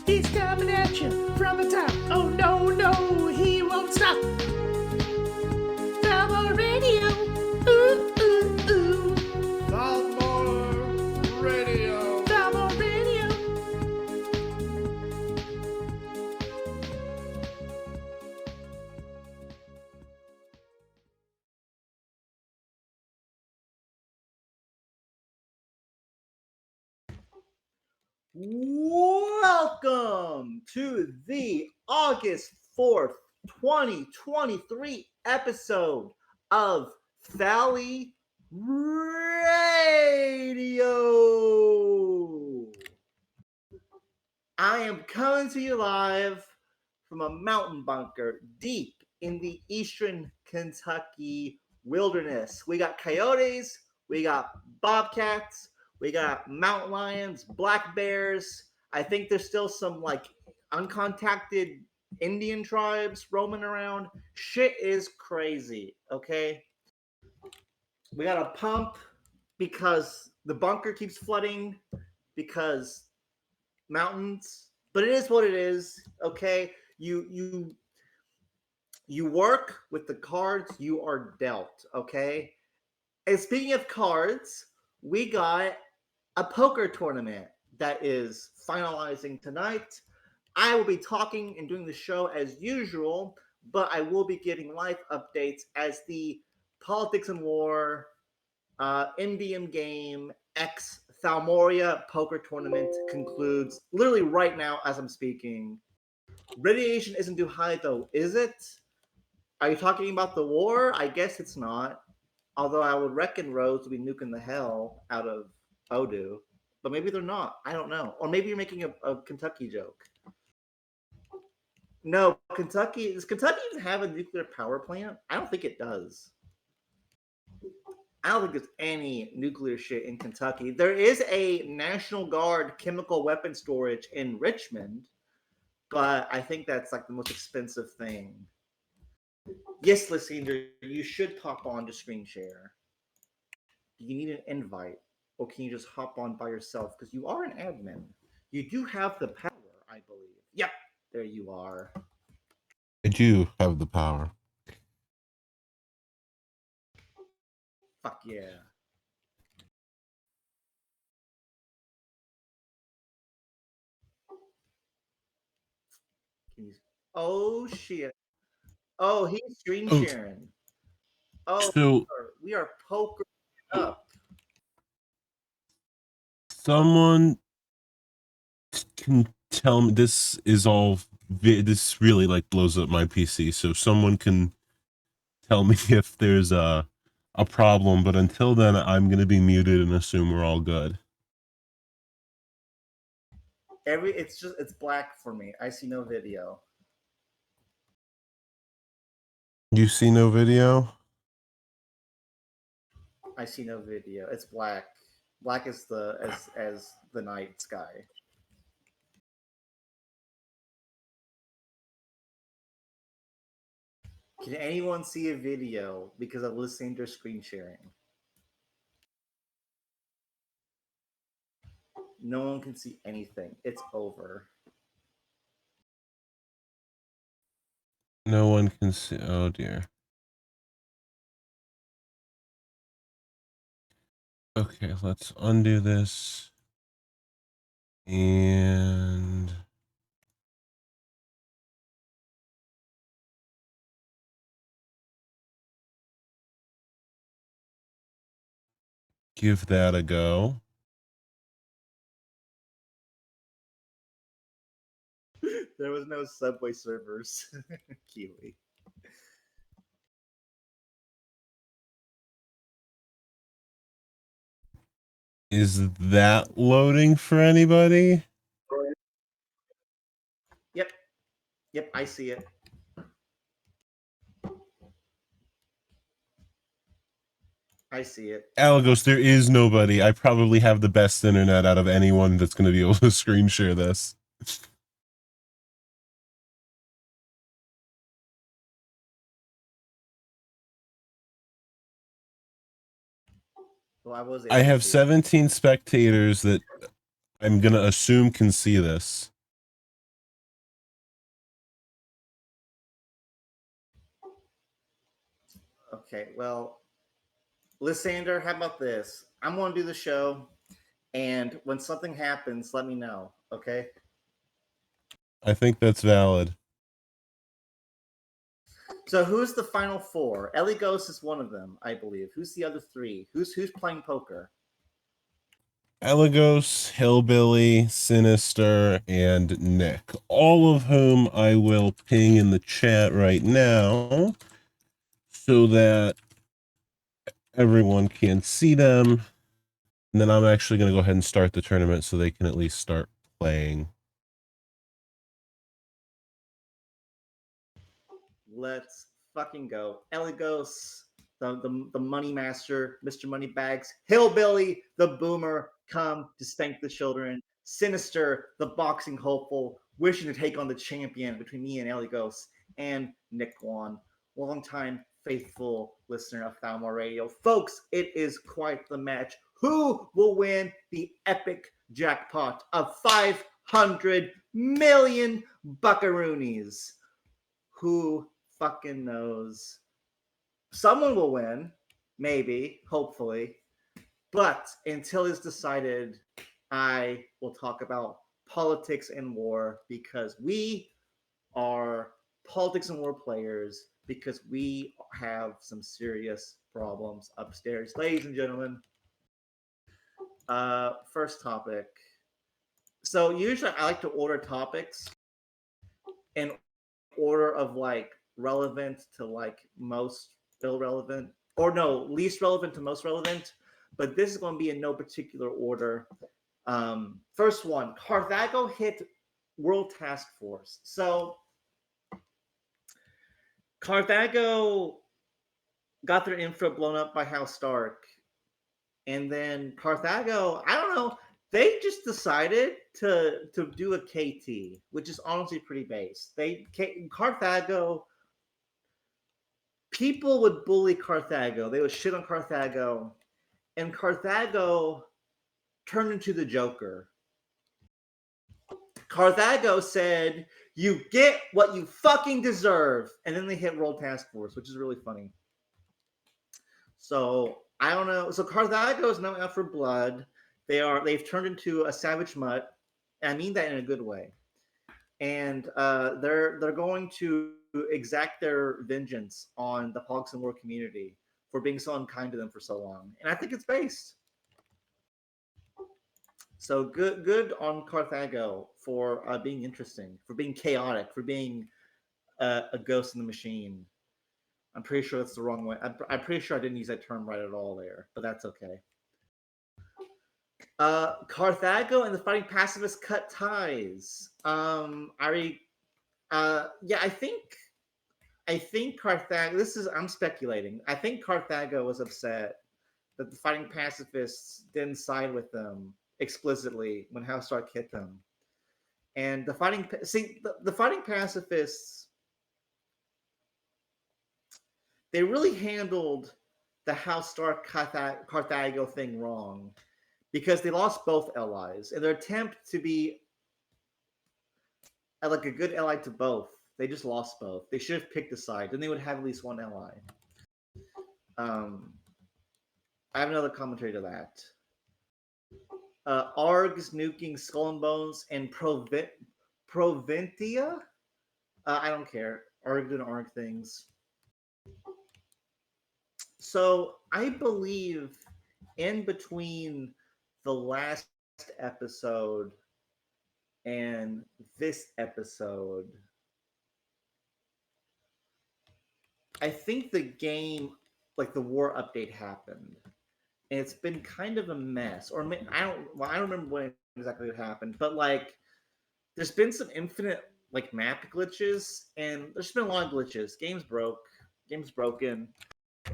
He's coming at you from the top. Oh no, no, he won't stop. Thalmor Radio. Ooh, ooh, ooh. Thalmor Radio. Thalmor Radio. Welcome to the August 4th, 2023 episode of Thally Radio. I am coming to you live from a mountain bunker deep in the eastern Kentucky wilderness. We got coyotes, we got bobcats, we got mountain lions, black bears. I think there's still some like uncontacted Indian tribes roaming around. Shit is crazy, okay? We got a pump because the bunker keeps flooding because mountains, but it is what it is, okay? You work with the cards you are dealt, okay? And speaking of cards, we got a poker tournament that is finalizing tonight. I will be talking and doing the show as usual, but I will be giving live updates as the Politics and War MDM game X Thalmoria poker tournament concludes literally right now as I'm speaking. Radiation isn't too high though, is it? Are you talking about the war? I guess it's not. Although I would reckon Rose would be nuking the hell out of Odu. But maybe they're not. I don't know. Or maybe you're making a Kentucky joke. No, Kentucky. Does Kentucky even have a nuclear power plant? I don't think it does. I don't think there's any nuclear shit in Kentucky. There is a National Guard chemical weapon storage in Richmond, but I think that's like the most expensive thing. Yes, Lysander, you should hop on to screen share. Do you need an invite, or can you just hop on by yourself? Because you are an admin. You do have the power, I believe. Yep, there you are. I do have the power. Fuck yeah. Oh shit. Oh, he's screen sharing. Oh, so we are poker up. Someone can tell me this is all. This really like blows up my PC. So someone can tell me if there's a problem. But until then, I'm gonna be muted and assume we're all good. It's black for me. I see no video. You see no video? I see no video. It's black. Black is as the night sky. Can anyone see a video because I'm listening to screen sharing? No one can see anything. It's over. No one can see. Oh dear. Okay, let's undo this. And give that a go. There was no Subway servers. Kiwi. Is that loading for anybody? Yep. Yep, I see it. I see it. Alagos, there is nobody. I probably have the best internet out of anyone that's going to be able to screen share this. Well, I have 17 spectators that I'm going to assume can see this. Okay, well, Lysander, how about this? I'm going to do the show, and when something happens, let me know. Okay. I think that's valid. So who's the final four? Ellie Ghost is one of them, I believe. Who's the other three? Who's playing poker? Eligos, Hillbilly, Sinister, and Nick. All of whom I will ping in the chat right now so that everyone can see them. And then I'm actually going to go ahead and start the tournament so they can at least start playing. Let's fucking go. Eligos, the money master, Mr. Moneybags. Hillbilly, the boomer, come to spank the children. Sinister, the boxing hopeful, wishing to take on the champion between me and Eligos. And Nick Kwan, longtime faithful listener of Thalmor Radio. Folks, it is quite the match. Who will win the epic jackpot of 500 million buckaroonies? Who fucking knows? Someone will win, maybe, hopefully. But until it's decided, I will talk about politics and war because we are politics and war players because we have some serious problems upstairs. Ladies and gentlemen, first topic. So usually I like to order topics in order of like relevant to like most irrelevant, or no, least relevant to most relevant. But this is going to be in no particular order. First one, Carthago hit World Task Force. So Carthago got their infra blown up by House Stark, and then Carthago, I don't know, they just decided to do a KT, which is honestly pretty base. Carthago, people would bully Carthago. They would shit on Carthago, and Carthago turned into the Joker. Carthago said, "You get what you fucking deserve," and then they hit World Task Force, which is really funny. So I don't know. So Carthago is now out for blood. They've turned into a savage mutt. And I mean that in a good way. And they're going to exact their vengeance on the Hogs and War community for being so unkind to them for so long. And I think it's based. So good on Carthago for being interesting, for being chaotic, for being a ghost in the machine. I'm pretty sure that's the wrong way. I'm pretty sure I didn't use that term right at all there, but that's okay. Carthago and the fighting pacifists cut ties. I think Carthago. I'm speculating. I think Carthago was upset that the fighting pacifists didn't side with them explicitly when House Stark hit them, and the fighting pacifists, they really handled the House Stark Carthago thing wrong because they lost both allies in their attempt to be like a good ally to both. They just lost both. They should have picked a side. Then they would have at least one ally. I have another commentary to that. Args nuking Skull and Bones and Proventia. I don't care. Arg doing Arg things. So I believe in between the last episode and this episode, I think the game, like the war update happened. And it's been kind of a mess. Or I don't remember when exactly it happened, but like there's been some infinite like map glitches, and there's been a lot of glitches. Game's broken.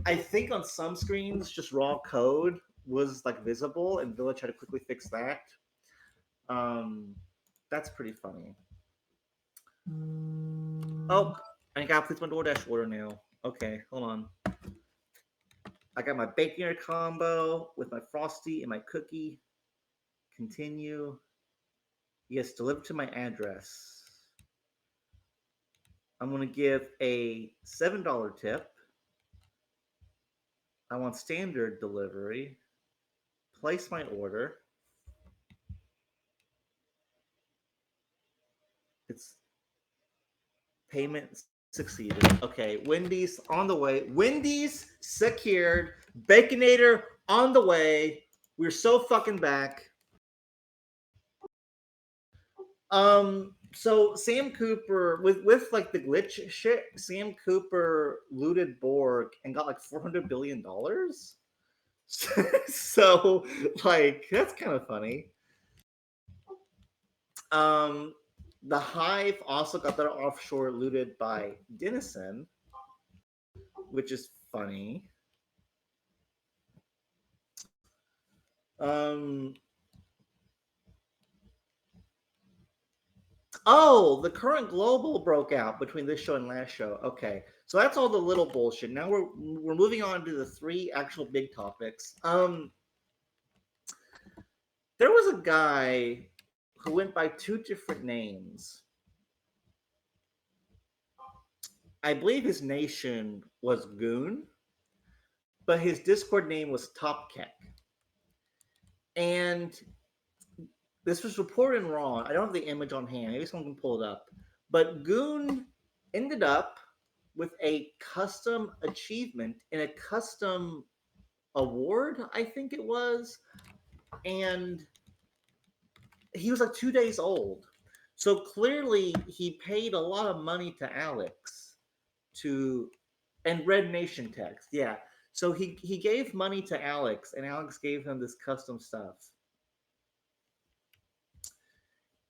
I think on some screens just raw code was like visible, and Village had to quickly fix that. That's pretty funny. Oh, I gotta place my DoorDash order now. Okay, hold on. I got my bacon combo with my frosty and my cookie. Continue. Yes, delivered to my address. I'm gonna give a $7 tip. I want standard delivery. Place my order. It's payment succeeded. Okay, Wendy's on the way. Wendy's secured. Baconator on the way. We're so fucking back. So Sam Cooper with like the glitch shit, Sam Cooper looted Borg and got like $400 billion. So like that's kind of funny. Um, the Hive also got their offshore looted by Denison, which is funny. Um, oh, the current global broke out between this show and last show. Okay, so that's all the little bullshit. Now we're moving on to the three actual big topics. There was a guy who went by two different names. I believe his nation was Goon, but his Discord name was Topkek. And this was reported in Raw. I don't have the image on hand. Maybe someone can pull it up. But Goon ended up with a custom achievement in a custom award, I think it was. And he was like 2 days old. So clearly he paid a lot of money to Alex to and Red Nation text. Yeah. So he gave money to Alex and Alex gave him this custom stuff.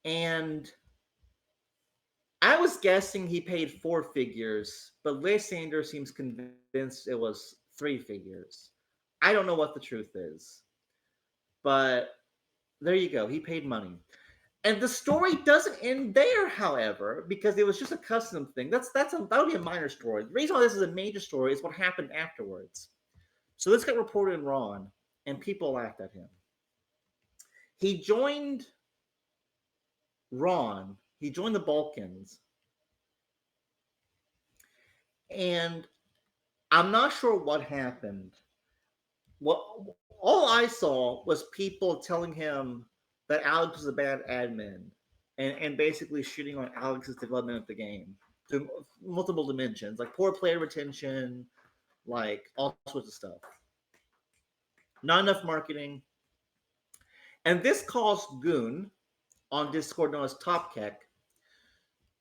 And I was guessing he paid 4 figures, but Lysander seems convinced it was 3 figures. I don't know what the truth is. But there you go. He paid money. And the story doesn't end there, however, because it was just a custom thing. That would be a minor story. The reason why this is a major story is what happened afterwards. So this got reported in Ron, and people laughed at him. He joined Ron. He joined the Balkans, and I'm not sure what happened. What all I saw was people telling him that Alex was a bad admin, and basically shooting on Alex's development of the game to multiple dimensions, like poor player retention, like all sorts of stuff. Not enough marketing. And this caused Goon on Discord known as Topkek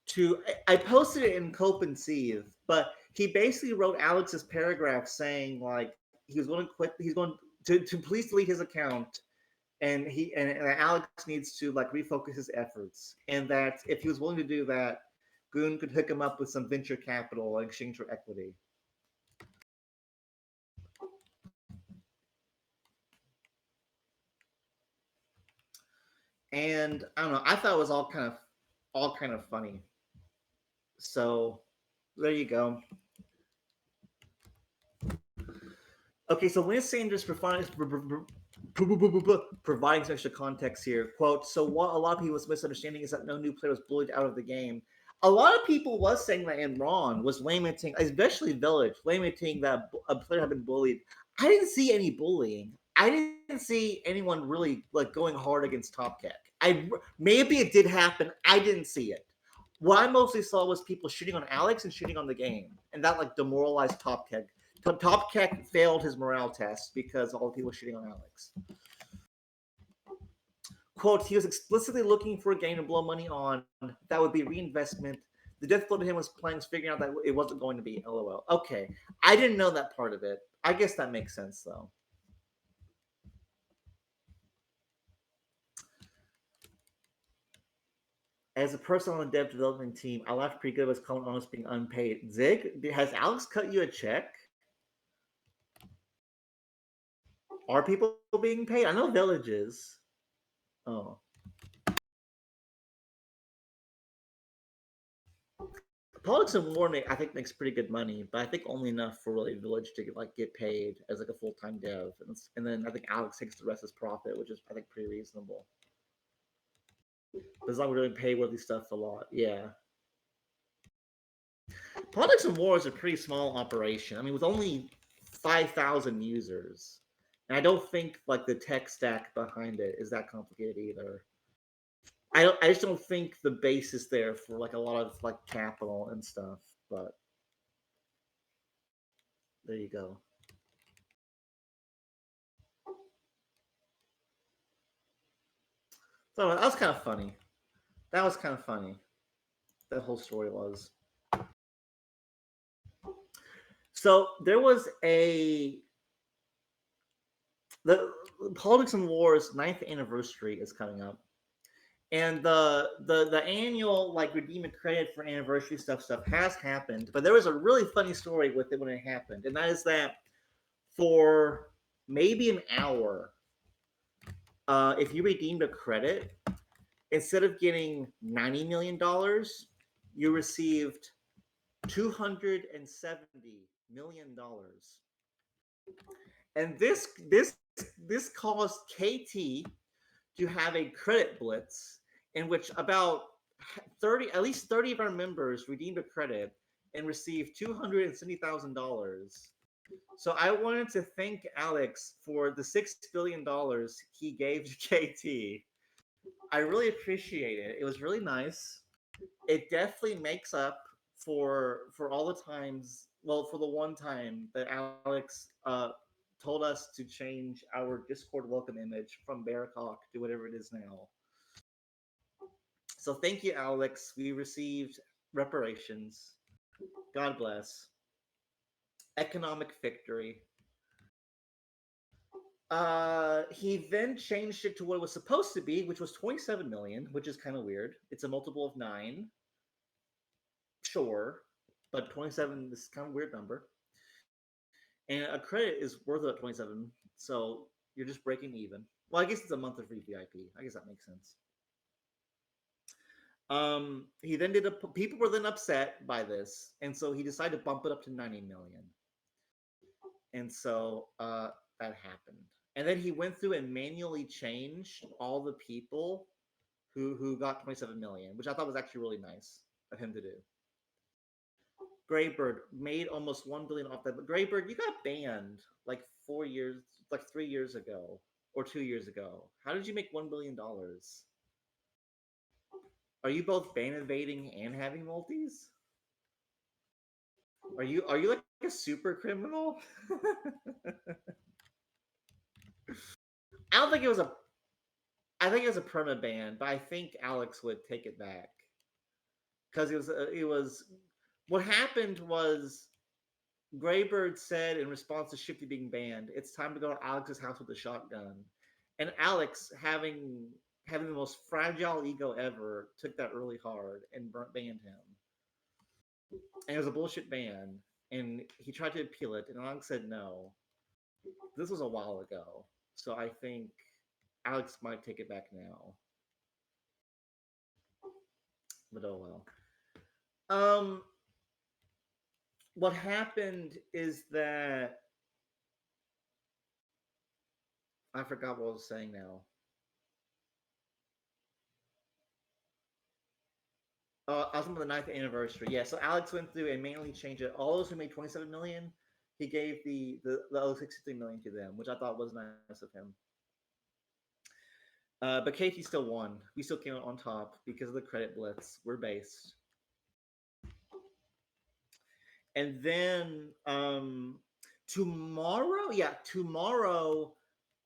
to I posted it in Cope and Seethe, but he basically wrote Alex's paragraph saying like he was going to quit, he's going to please delete his account, and Alex needs to like refocus his efforts, and that if he was willing to do that, Goon could hook him up with some venture capital in exchange for equity. And I don't know, I thought it was all kind of funny. So there you go. Okay, so Lance Sanders providing some extra context here. Quote, so what a lot of people's misunderstanding is that no new player was bullied out of the game. A lot of people was saying that, and Ron was lamenting, especially Village, lamenting that a player had been bullied. I didn't see any bullying. I didn't see anyone really like going hard against Topkek. Maybe it did happen. I didn't see it. What I mostly saw was people shooting on Alex and shooting on the game, and that like demoralized Topkek. Topkek failed his morale test because all the people were shitting on Alex. Quote, he was explicitly looking for a game to blow money on. That would be reinvestment. The death blow to him was playing, figuring out that it wasn't going to be LOL. Okay. I didn't know that part of it. I guess that makes sense, though. As a person on the dev development team, I laughed pretty good with Colin almost being unpaid. Zig, has Alex cut you a check? Are people being paid? I know Villages. Oh. Politics and War, I think, makes pretty good money, but I think only enough for really Village to get paid as like a full time dev, and then I think Alex takes the rest as profit, which is I think pretty reasonable. But as long as we're doing pay worthy stuff a lot, yeah. Politics and War is a pretty small operation. I mean, with only 5,000 users. And I don't think like the tech stack behind it is that complicated either. I just don't think the base is there for like a lot of like capital and stuff. But there you go. So that was kind of funny. That was kind of funny. That whole story was. So there was the Politics and Wars ninth anniversary is coming up, and the annual like redeeming credit for anniversary stuff has happened. But there was a really funny story with it when it happened, and that is that for maybe an hour, if you redeemed a credit, instead of getting $90 million, you received $270 million. And this caused KT to have a credit blitz in which about 30, at least 30 of our members redeemed a credit and received $270,000. So I wanted to thank Alex for the $6 billion he gave to KT. I really appreciate it. It was really nice. It definitely makes up for all the times. Well, for the one time that Alex told us to change our Discord welcome image from Bearcock to whatever it is now. So thank you, Alex. We received reparations. God bless. Economic victory. He then changed it to what it was supposed to be, which was 27 million, which is kind of weird. It's a multiple of 9. Sure, but 27 is kind of a weird number. And a credit is worth about 27, so you're just breaking even. Well, I guess it's a month of free VIP. I guess that makes sense. He then did a. People were then upset by this, and so he decided to bump it up to 90 million. And so that happened. And then he went through and manually changed all the people who got 27 million, which I thought was actually really nice of him to do. Graybird made almost 1 billion off that. But Graybird, you got banned like 3 years ago or 2 years ago. How did you make $1 billion? Are you both ban evading and having multis? Are you like a super criminal? I don't think it was a. I think it was a perma ban, but I think Alex would take it back because it was. What happened was Graybird said in response to Shifty being banned, "It's time to go to Alex's house with a shotgun," and Alex, having the most fragile ego ever, took that really hard and banned him. And it was a bullshit ban, and he tried to appeal it, and Alex said no. This was a while ago, so I think Alex might take it back now. But oh well. What happened is that I forgot what I was saying now. I was on the 9th anniversary. Yeah, so Alex went through and manually changed it. All those who made 27 million, he gave the other 63 million to them, which I thought was nice of him. But KT still won. We still came out on top because of the credit blitz. We're based. And then tomorrow,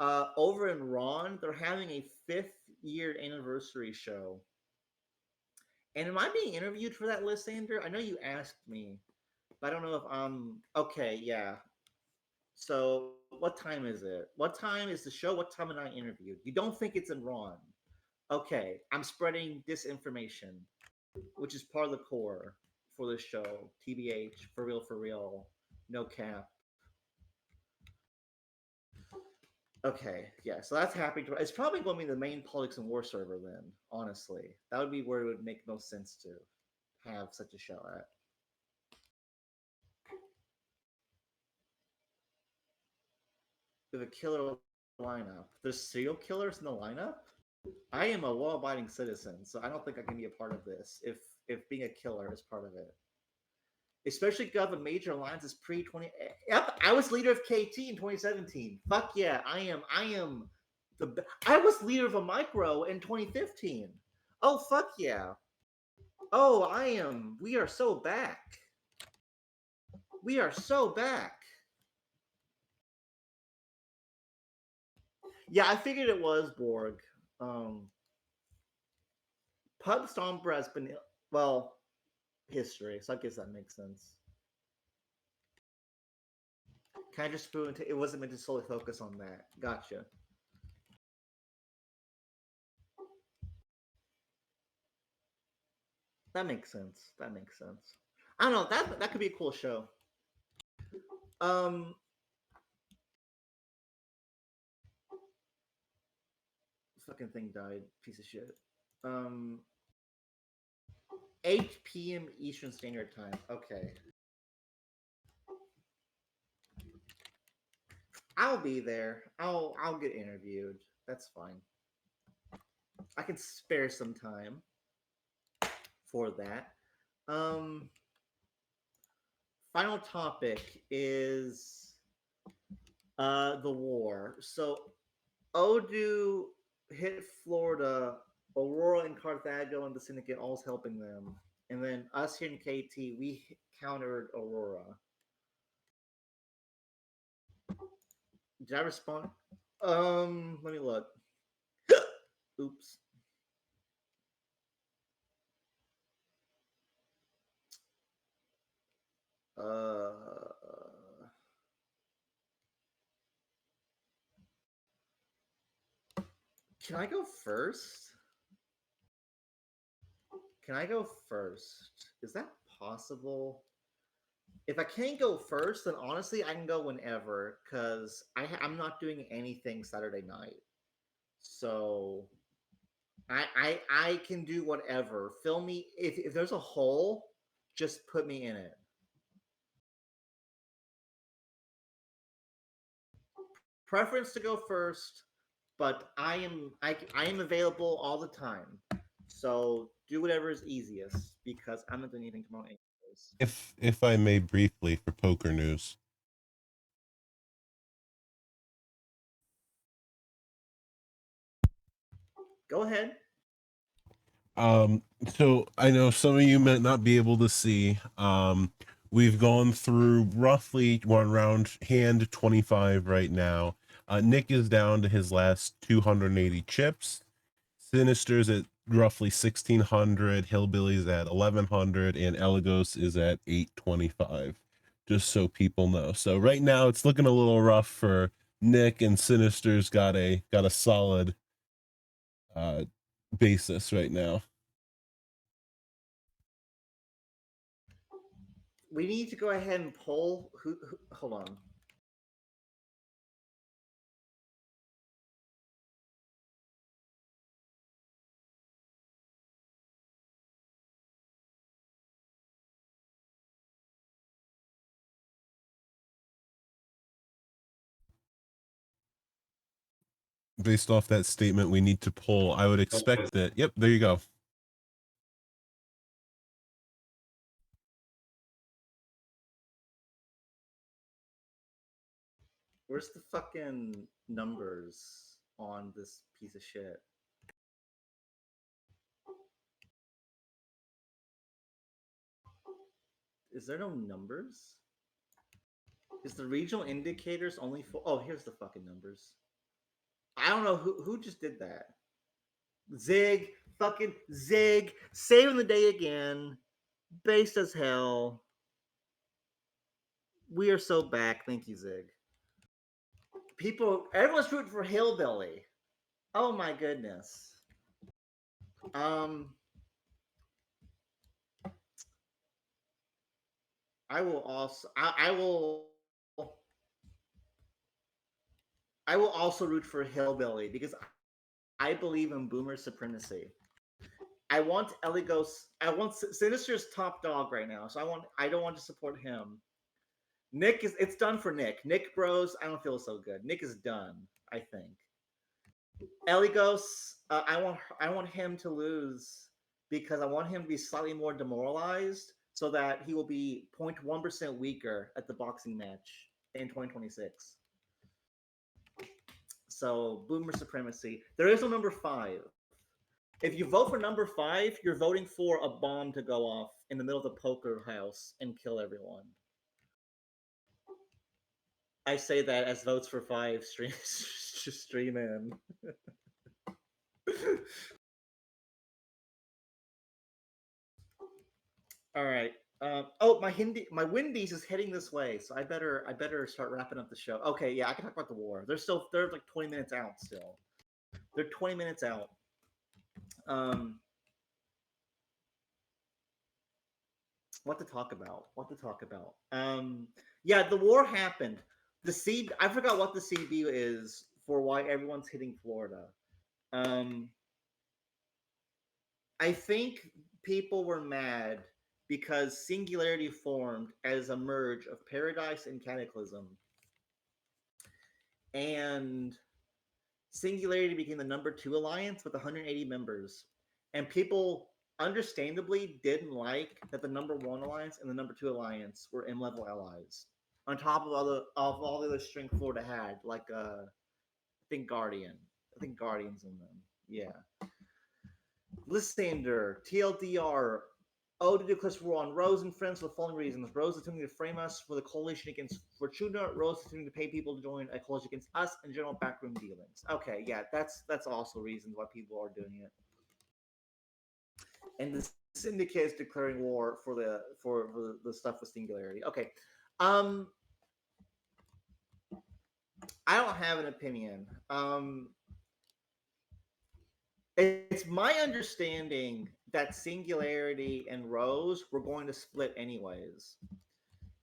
over in Ron, they're having a 5th-year anniversary show. And am I being interviewed for that, Lysander? I know you asked me, but I don't know if I'm okay. Yeah. So what time is it? What time is the show? What time am I interviewed? You don't think it's in Ron? Okay, I'm spreading disinformation, which is part of the core for this show. TBH, for real, no cap. Okay, yeah, so that's happening. It's probably going to be the main Politics and War server then, honestly. That would be where it would make most sense to have such a show at. With a killer lineup. There's serial killers in the lineup? I am a law-abiding citizen, so I don't think I can be a part of this if being a killer is part of it. especially Gov and major alliances pre 20. Yep, I was leader of KT in 2017. Fuck yeah, I am I was leader of a micro in 2015. Oh fuck yeah. Oh, I am. We are so back. We are so back. Yeah, I figured it was Borg. Um, Pub Stomper has been, well, history, so I guess that makes sense. Kind of just threw into it wasn't meant to solely focus on that. Gotcha. That makes sense. That makes sense. I don't know. That could be a cool show. Um, fucking thing died. Piece of shit. Um, 8 p.m. Eastern Standard Time. Okay, I'll be there. I'll get interviewed. That's fine. I can spare some time for that. Um, final topic is the war. So Odu hit Florida, Aurora and Carthago and the Syndicate all's helping them. And then us here in KT, we countered Aurora. Did I respond? Let me look. Oops. Uh, can I go first? Can I go first? Is that possible? If I can't go first, then honestly, I can go whenever because I'm not doing anything Saturday night. So I can do whatever. Fill me if there's a hole, just put me in it. Preference to go first, but I am available all the time. So do whatever is easiest because I'm not doing anything tomorrow anyways. If I may briefly for poker news. Go ahead. So I know some of you might not be able to see. We've gone through roughly one round hand 25 right now. Nick is down to his last 280 chips. Sinister's at roughly 1600, Hillbilly's at 1100, and Eligos is at 825. Just so people know. So right now it's looking a little rough for Nick, and Sinister's got a solid uh basis right now. We need to go ahead and poll who hold on. Based off that statement, we need to pull. I would expect that. Yep, there you go. Where's the fucking numbers on this piece of shit? Is there no numbers? Is the regional indicators only for? Oh, here's the fucking numbers. I don't know who just did that. Zig, fucking Zig, saving the day again. Based as hell. We are so back. Thank you, Zig. Everyone's rooting for Hillbilly. Oh my goodness. Um, I will also. I will also root for Hillbilly because I believe in Boomer supremacy. I want Eligos. I want Sinister's top dog right now, so I don't want to support him. Nick is. It's done for Nick. Nick Bros. I don't feel so good. Nick is done. I think. Eligos. I want him to lose because I want him to be slightly more demoralized so that he will be 0.1% weaker at the boxing match in 2026. So boomer supremacy. There is no number 5. If you vote for number 5, you're voting for a bomb to go off in the middle of the poker house and kill everyone. I say that as votes for 5 stream in. All right. Oh, my Wendy's is heading this way, so I better start wrapping up the show. Okay, yeah, I can talk about the war. They're like 20 minutes out still. They're 20 minutes out. What to talk about? Yeah, the war happened. I forgot what the CB is for why everyone's hitting Florida. I think people were mad because Singularity formed as a merge of Paradise and Cataclysm. And Singularity became the number 2 alliance with 180 members. And people understandably didn't like that the number 1 alliance and the number 2 alliance were M-level allies. On top of all the other strength Florida had, like I think Guardian's in them. Yeah. Lysander, TLDR, to declare war on Rose and friends for the following reasons. Rose is attempting to frame us for the coalition against Fortuna. Rose is attempting to pay people to join a coalition against us and general backroom dealings. Okay, yeah, that's also reasons why people are doing it. And the Syndicate is declaring war for the stuff with Singularity. Okay. I don't have an opinion. It's my understanding that Singularity and Rose were going to split anyways.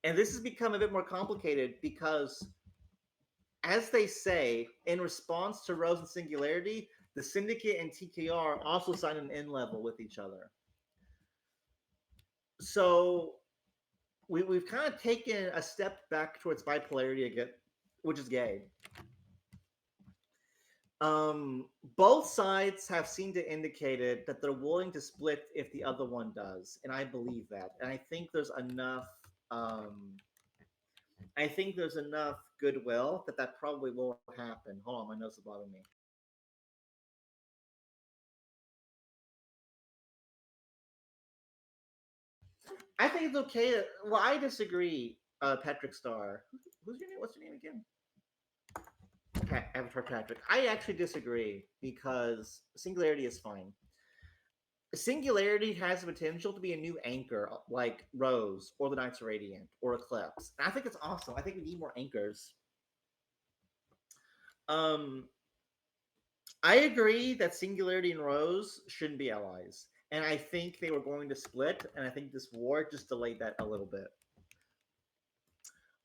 And this has become a bit more complicated because, as they say, in response to Rose and Singularity, the Syndicate and TKR also signed an N level with each other. So we've kind of taken a step back towards bipolarity again, which is gay. Both sides have seemed to indicated that they're willing to split if the other one does, and I believe that. And I think there's enough. I think there's enough goodwill that probably will happen. Hold on, my nose is bothering me. I think it's okay. Well, I disagree, Patrick Starr. Who's your name? What's your name again? Avatar Patrick. I actually disagree because Singularity is fine. Singularity has the potential to be a new anchor like Rose or the Knights Radiant or Eclipse. And I think it's awesome. I think we need more anchors. I agree that Singularity and Rose shouldn't be allies. And I think they were going to split, and I think this war just delayed that a little bit.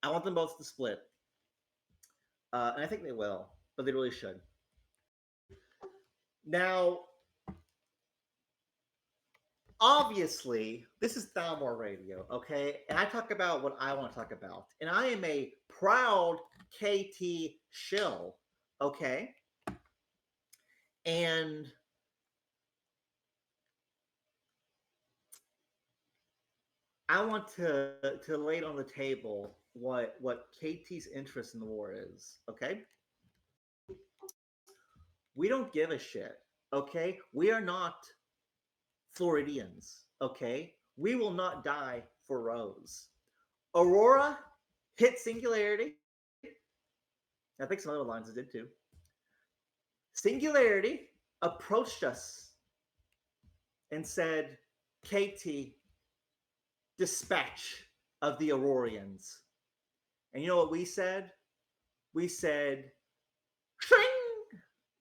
I want them both to split. And I think they will, but they really should. Now, obviously, this is Thalmor Radio, okay? And I talk about what I want to talk about. And I am a proud KT shill, okay? And I want to lay it on the table what KT's interest in the war is, okay? We don't give a shit, okay? We are not Floridians, okay? We will not die for Rose. Aurora hit Singularity. I think some other lines did too. Singularity approached us and said, KT, dispatch of the Aurorians. And you know what we said? We said, Shring!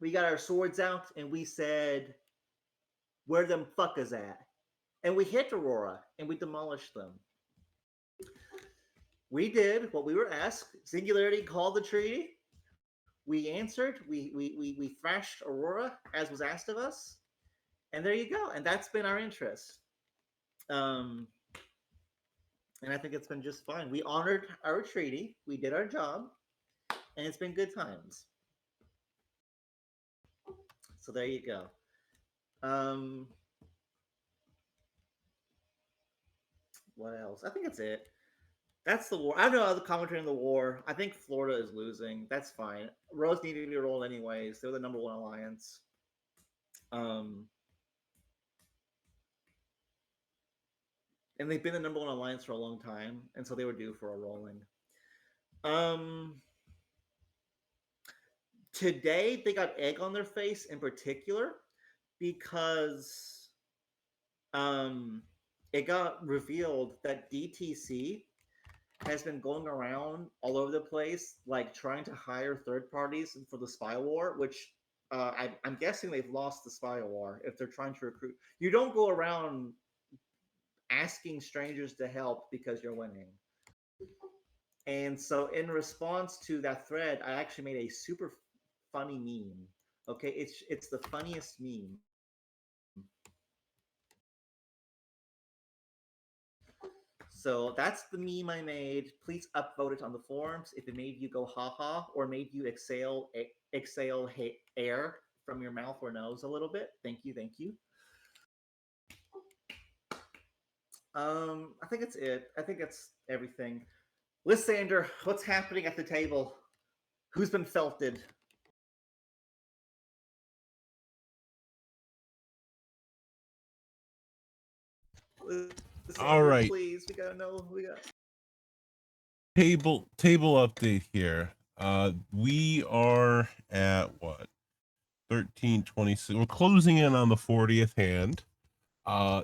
We got our swords out and we said, where them fuckers at? And we hit Aurora and we demolished them. We did what we were asked. Singularity called the treaty. We answered. We thrashed Aurora as was asked of us. And there you go. And that's been our interest. And I think it's been just fine. We honored our treaty. We did our job. And it's been good times. So there you go. What else? I think that's it. That's the war. I don't know other commentary on the war. I think Florida is losing. That's fine. Rose needed to be rolled anyways. They're the number one alliance. Um, and they've been the number one alliance for a long time, and so they were due for a rolling. Um, Today they got egg on their face in particular because um, it got revealed that DTC has been going around all over the place, like trying to hire third parties for the spy war, which I'm guessing they've lost the spy war if they're trying to recruit. You don't go around asking strangers to help because you're winning. And so, in response to that thread, I actually made a super funny meme. Okay, it's the funniest meme. So that's the meme I made. Please upvote it on the forums if it made you go haha or made you exhale air from your mouth or nose a little bit. Thank you, thank you. I think it's it. I think it's everything. Lysander, what's happening at the table? Who's been felted? All Lysander, right. please. We gotta know. We got Table update here. We are at what? 13:26. We're closing in on the 40th hand.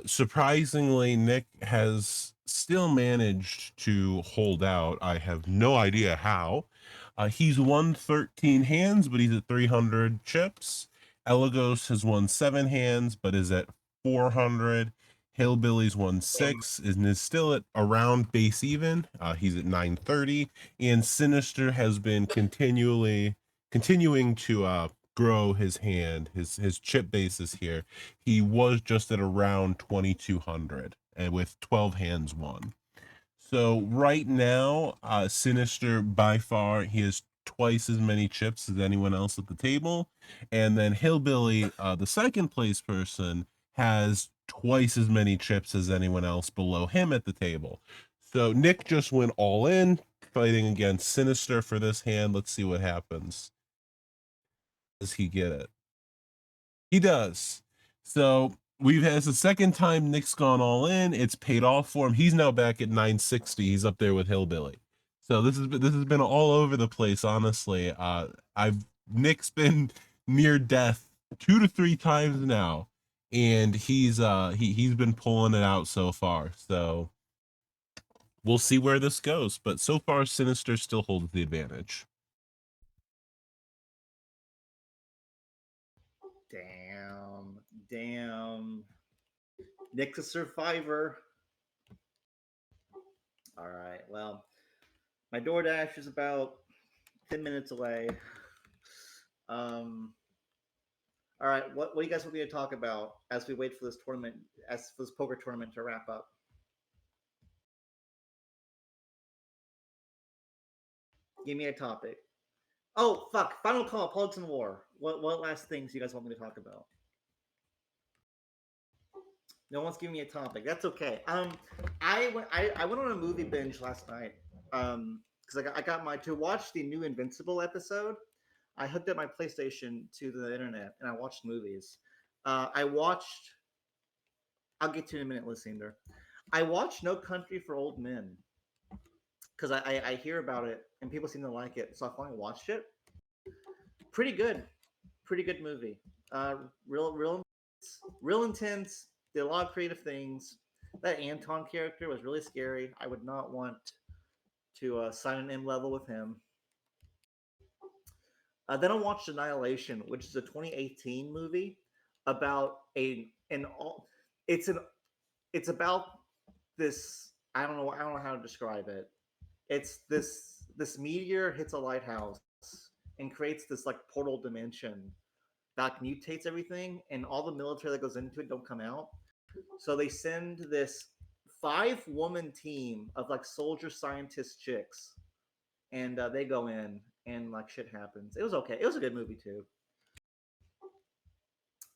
Surprisingly, Nick has still managed to hold out. I have no idea how. He's won 13 hands, but he's at 300 chips. Elagos has won 7 hands, but is at 400. Hillbilly's won 6 and is still at around base even. He's at 930. And Sinister has been continuing to grow his hand, his chip basis here. He was just at around 2200 and with 12 hands won. So right now, Sinister by far, he has twice as many chips as anyone else at the table. And then Hillbilly, the second place person, has twice as many chips as anyone else below him at the table. So Nick just went all in, fighting against Sinister for this hand. Let's see what happens. Does he get it? He does. So we've had the second time Nick's gone all in. It's paid off for him. He's now back at 960. He's up there with Hillbilly. So this has been all over the place, honestly. I've Nick's been near death 2 to 3 times now, and he's been pulling it out so far. So we'll see where this goes. But so far, Sinister still holds the advantage. damn. Nick's a survivor. All right. Well, my DoorDash is about 10 minutes away. Um, all right. What do you guys want me to talk about as we wait for this tournament, as for this poker tournament to wrap up? Give me a topic. Oh, fuck. Final call. Politics and War. What last things you guys want me to talk about? No one's giving me a topic. That's okay. I went on a movie binge last night. Because I got my to watch the new Invincible episode. I hooked up my PlayStation to the internet and I watched movies. I watched. I'll get to it in a minute, Lysander. I watched No Country for Old Men because I hear about it and people seem to like it, so I finally watched it. Pretty good, pretty good movie. Uh, real intense. Did a lot of creative things. That Anton character was really scary. I would not want to sign an M level with him. Then I watched Annihilation, which is a 2018 movie about an all. It's an it's about this. I don't know how to describe it. It's this meteor hits a lighthouse and creates this like portal dimension that mutates everything, and all the military that goes into it don't come out. So they send this 5-woman team of like soldier scientist chicks, and they go in, and like shit happens. It was okay. It was a good movie too.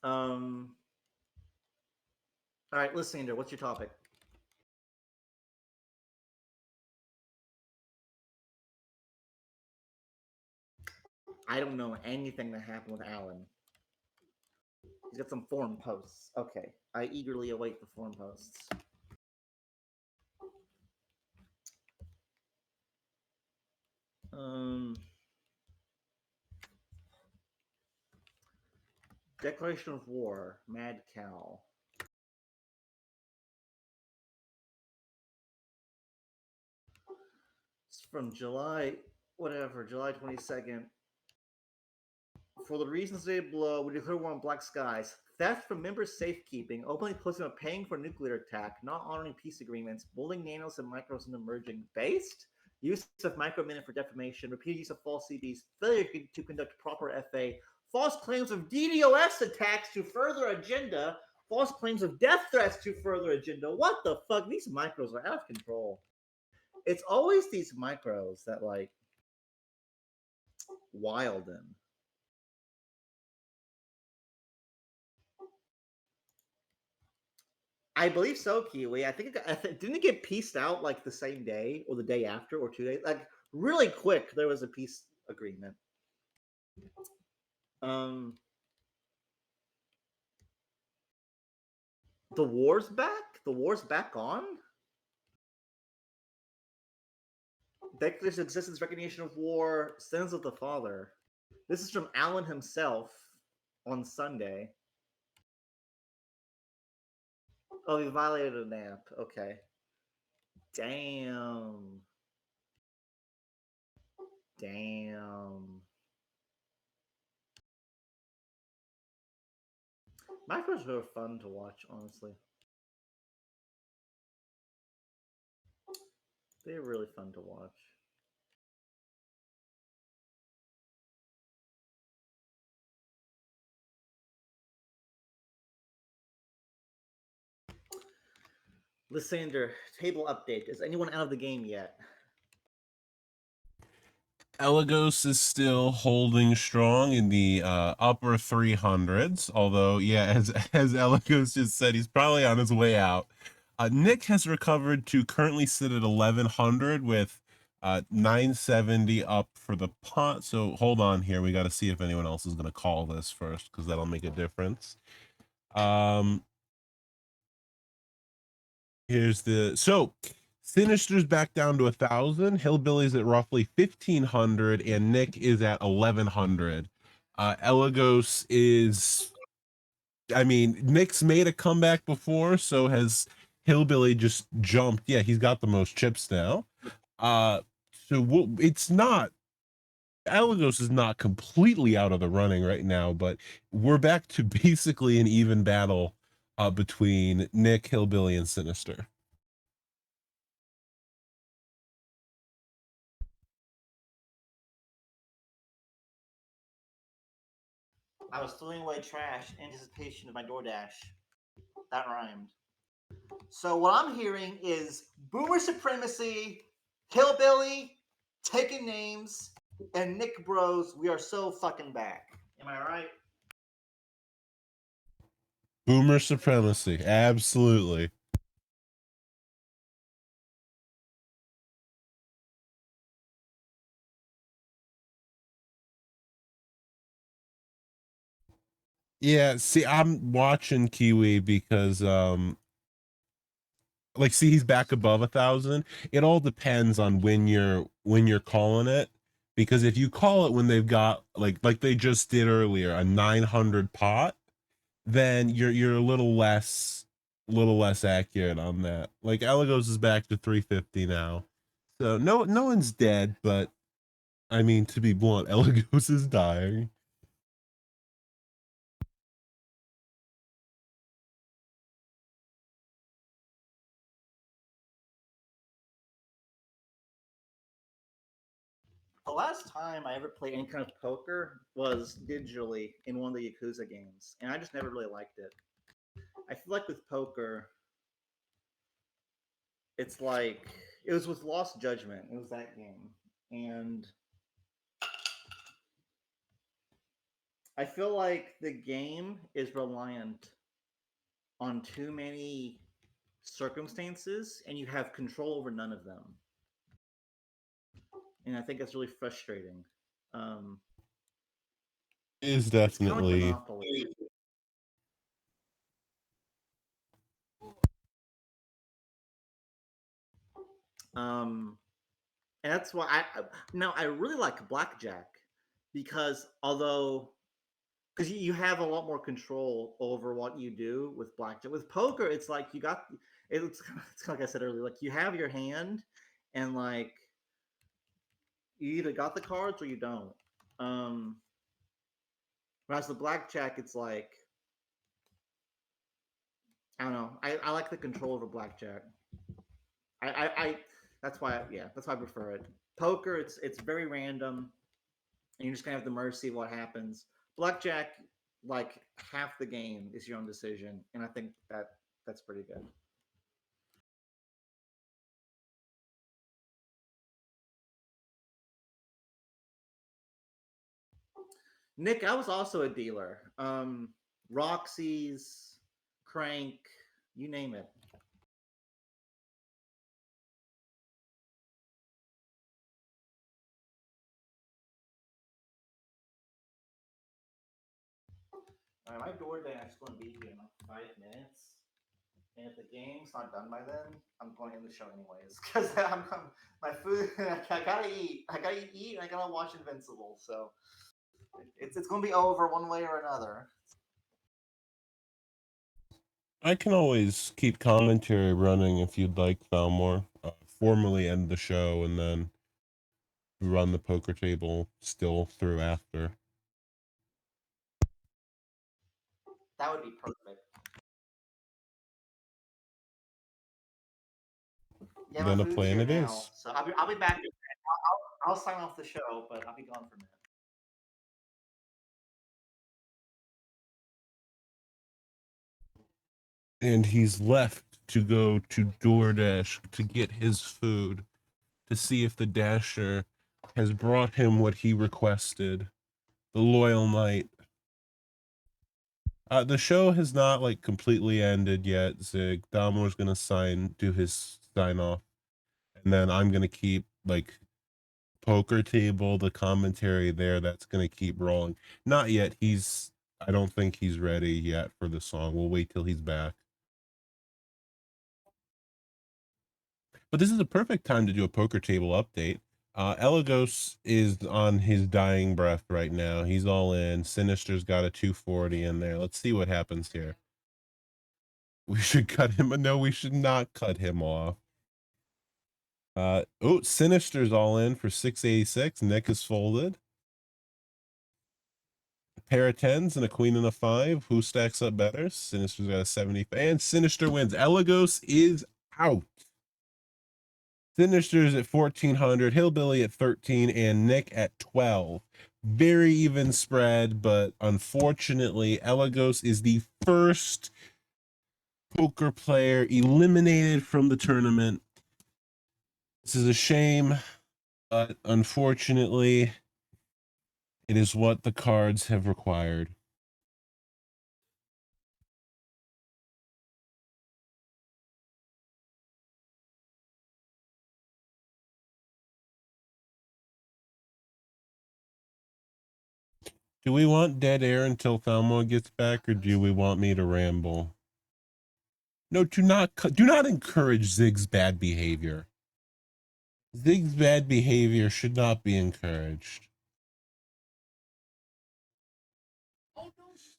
Um. All right, Lysander, what's your topic? I don't know anything that happened with Alan. He's got some forum posts. Okay, I eagerly await the forum posts. Declaration of War, Mad Cow. It's from July, whatever, July 22nd. For the reasons they below, we declare war on black skies. Theft from member safekeeping, openly posting about paying for nuclear attack, not honoring peace agreements, bullying nanos and micros into merging. Based? Use of microminute for defamation, repeated use of false CDs, failure to conduct proper FA, false claims of DDoS attacks to further agenda, false claims of death threats to further agenda. What the fuck? These micros are out of control. It's always these micros that, like, wilden. I believe so, Kiwi. I think didn't it get pieced out like the same day or the day after or 2 days? Like really quick, there was a peace agreement. The war's back. The war's back on. Declaration of existence, recognition of war, sins of the father. This is from Alan himself on Sunday. Oh, he violated a nap. Okay. Damn. Damn. Micros were fun to watch, honestly. They're really fun to watch. Lysander, table update. Is anyone out of the game yet? Elagos is still holding strong in the upper 300s, although, yeah, as Elagos just said, he's probably on his way out. Nick has recovered to currently sit at 1100 with 970 up for the pot. So hold on here. We got to see if anyone else is going to call this first because that'll make a difference. Here's the Sinister's back down to 1,000. Hillbilly's at roughly 1,500, and Nick is at 1,100. Elagos is, I mean, Nick's made a comeback before, so has Hillbilly just jumped. Yeah, he's got the most chips now. It's not. Elagos is not completely out of the running right now, but we're back to basically an even battle between Nick, Hillbilly, and Sinister. I was throwing away trash in anticipation of my DoorDash. That rhymed. So what I'm hearing is boomer supremacy, hillbilly, taking names, and Nick Bros. We are so fucking back. Am I right? Boomer supremacy, absolutely. Yeah, see, I'm watching Kiwi because like, see, he's back above 1,000. It all depends on when you're calling it, because if you call it when they've got like they just did earlier, a 900 pot, then you're a little less accurate on that. Like Elagos is back to 350 now, so no one's dead, but I mean, to be blunt, Elagos is dying. The last time I ever played any kind of poker was digitally in one of the Yakuza games, and I just never really liked it. I feel like with poker, it's like it was with Lost Judgment. It was that game, and I feel like the game is reliant on too many circumstances, and you have control over none of them. And I think that's really frustrating. Um, Is It's kind of like definitely Monopoly. And that's why now I really like blackjack because because you have a lot more control over what you do with blackjack. With poker, it's like it's like I said earlier, like you have your hand, and like you either got the cards or you don't. Um, whereas the blackjack, it's like I don't know. I like the control over blackjack. I that's why that's why I prefer it. Poker, it's very random, and you're just gonna have the mercy of what happens. Blackjack, like half the game is your own decision, and I think that's pretty good. Nick, I was also a dealer. Roxy's, Crank, you name it. All right, my DoorDash is going to be here in like 5 minutes. And if the game's not done by then, I'm going in the show anyways. Because my food, I gotta eat. I gotta eat, and I gotta watch Invincible. So it's going to be over one way or another. I can always keep commentary running if you'd like, Thalmor. Formally end the show and then run the poker table still through after. That would be perfect. Yeah, my Then a food's plan here it now. is. So I'll be back. I'll sign off the show, but I'll be gone for a minute. And he's left to go to DoorDash to get his food to see if the Dasher has brought him what he requested. The loyal knight. The show has not like completely ended yet. Zig Dalmore's gonna do his sign off, and then I'm gonna keep like poker table, the commentary there. That's gonna keep rolling. Not yet. I don't think he's ready yet for the song. We'll wait till he's back. But this is a perfect time to do a poker table update. Elagos is on his dying breath right now. He's all in. Sinister's got a 240 in there. Let's see what happens here. We should cut him. No, we should not cut him off. Sinister's all in for 686. Nick is folded. A pair of tens and a queen and a five. Who stacks up better? Sinister's got a 70. And Sinister wins. Elagos is out. Sinister's at 1400, Hillbilly at 13, and Nick at 12. Very even spread, but unfortunately, Elagos is the first poker player eliminated from the tournament. This is a shame, but unfortunately, it is what the cards have required. Do we want dead air until Thalmor gets back, or do we want me to ramble? No, do not encourage Zig's bad behavior. Zig's bad behavior should not be encouraged.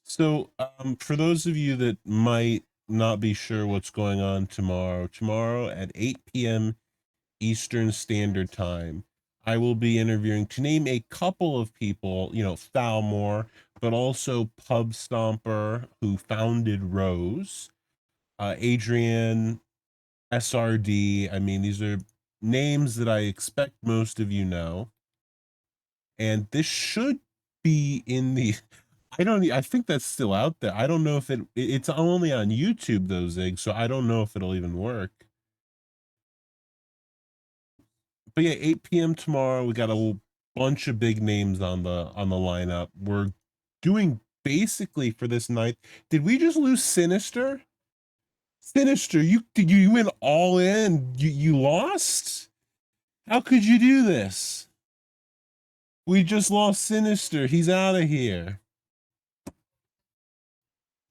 So, for those of you that might not be sure what's going on tomorrow at 8 p.m. Eastern Standard Time, I will be interviewing, to name a couple of people, Thalmor, but also Pub Stomper, who founded Rose, Adrian, SRD. I mean, these are names that I expect most of you know. And this should be in the I think that's still out there. I don't know if it's only on YouTube though, Zig, so I don't know if it'll even work. But yeah, 8 p.m. tomorrow. We got a bunch of big names on the lineup. We're doing basically for this night. Did we just lose Sinister? Sinister, you went all in. You lost? How could you do this? We just lost Sinister. He's out of here.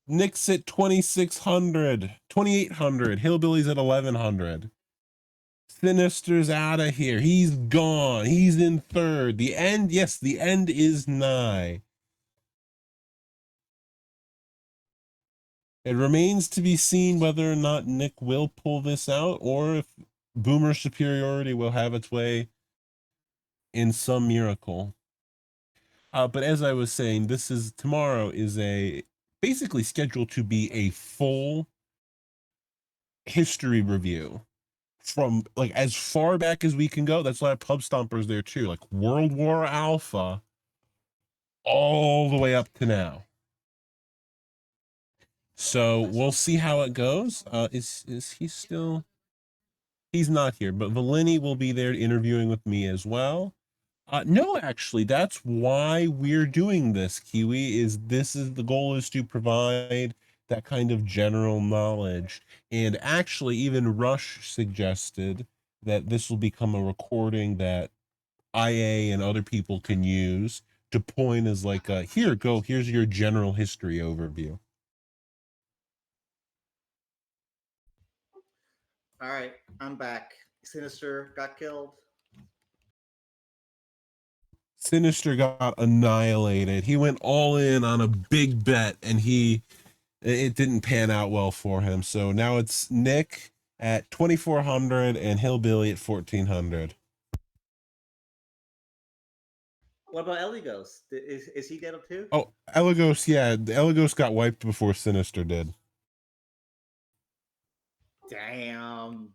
Nick's at 2,600, 2,800. Hillbilly's at 1,100. Sinister's out of here. He's gone. He's in third. The end, yes, the end is nigh. It remains to be seen whether or not Nick will pull this out, or if Boomer superiority will have its way in some miracle. But as I was saying, tomorrow is basically scheduled to be a full history review from like as far back as we can go. That's why Pub Stompers there too, like World War Alpha, all the way up to now. So we'll see how it goes. Is he still? He's not here, but Valini will be there interviewing with me as well. No, actually, that's why we're doing this, Kiwi, the goal is to provide that kind of general knowledge. And actually, even Rush suggested that this will become a recording that IA and other people can use to point as like, here's your general history overview. All right, I'm back. Sinister got killed. Sinister got annihilated. He went all in on a big bet, and it didn't pan out well for him. So now it's Nick at 2,400 and Hillbilly at 1,400. What about Eligos? Is he dead too? Oh, Eligos, yeah, the Eligos got wiped before Sinister did. Damn.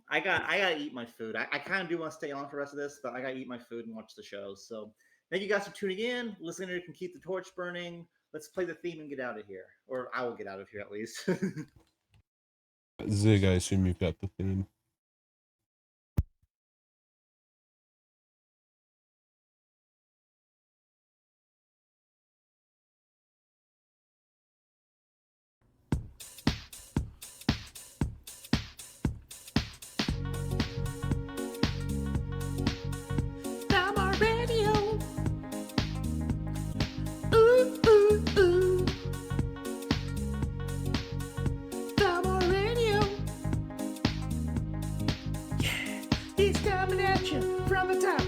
I gotta eat my food. I kind of do want to stay on for the rest of this, but I gotta eat my food and watch the show. So thank you guys for tuning in. Listener can keep the torch burning. Let's play the theme and get out of here, or I will get out of here at least. Zig, I assume you've got the theme. Thalmor Radio. Ooh, ooh, ooh. Thalmor Radio. Yeah, he's coming at you from the top.